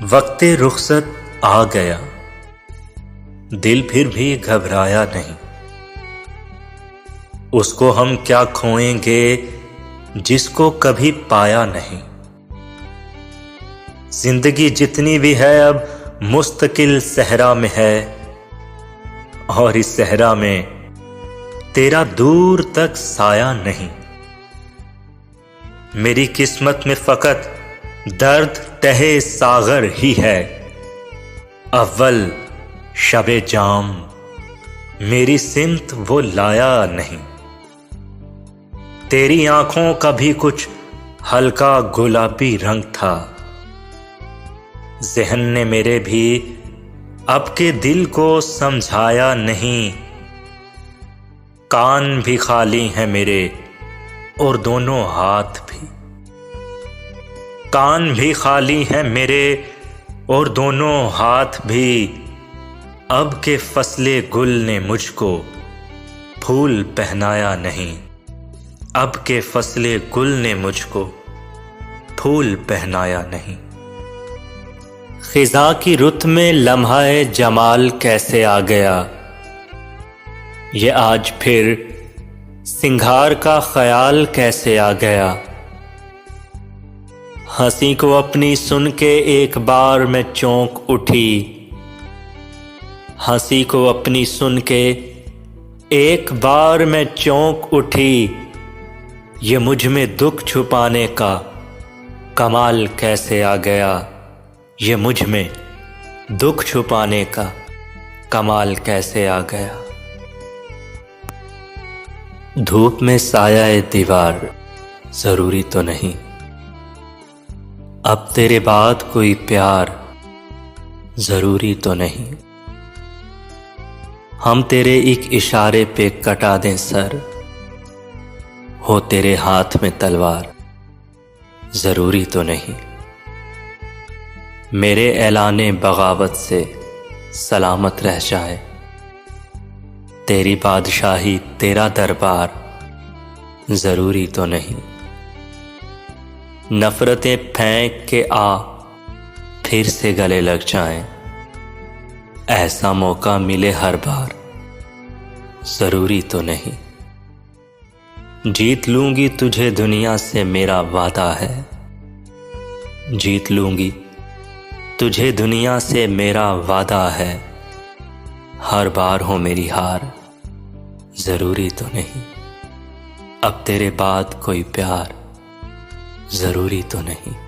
वक्ते रुखसत आ गया, दिल फिर भी घबराया नहीं। उसको हम क्या खोएंगे जिसको कभी पाया नहीं। जिंदगी जितनी भी है अब मुस्तकिल सहरा में है, और इस सहरा में तेरा दूर तक साया नहीं। मेरी किस्मत में फकत दर्द तहे सागर ही है। अव्वल शबे जाम मेरी सिमत वो लाया नहीं। तेरी आंखों का भी कुछ हल्का गुलाबी रंग था। ज़हन ने मेरे भी अब के दिल को समझाया नहीं। कान भी खाली हैं मेरे और दोनों हाथ भी। कान भी खाली हैं मेरे और दोनों हाथ भी। अब के फसले गुल ने मुझको फूल पहनाया नहीं। अब के फसले गुल ने मुझको फूल पहनाया नहीं। खिज़ा की रुत में लम्हा-ए जमाल कैसे आ गया। ये आज फिर सिंगार का ख्याल कैसे आ गया। हंसी को अपनी सुन के एक बार मैं चौंक उठी। हंसी को अपनी सुन के एक बार मैं चौंक उठी। ये मुझ में दुख छुपाने का कमाल कैसे आ गया। ये मुझ में दुख छुपाने का कमाल कैसे आ गया। धूप में साया दीवार जरूरी तो नहीं। अब तेरे बाद कोई प्यार जरूरी तो नहीं। हम तेरे एक इशारे पे कटा दें सर, हो तेरे हाथ में तलवार जरूरी तो नहीं। मेरे ऐलाने बगावत से सलामत रह जाए। तेरी बादशाही तेरा दरबार जरूरी तो नहीं। नफरतें फेंक के आ फिर से गले लग जाएं। ऐसा मौका मिले हर बार जरूरी तो नहीं। जीत लूंगी तुझे दुनिया से मेरा वादा है। जीत लूंगी तुझे दुनिया से मेरा वादा है। हर बार हो मेरी हार जरूरी तो नहीं। अब तेरे बाद कोई प्यार जरूरी तो नहीं।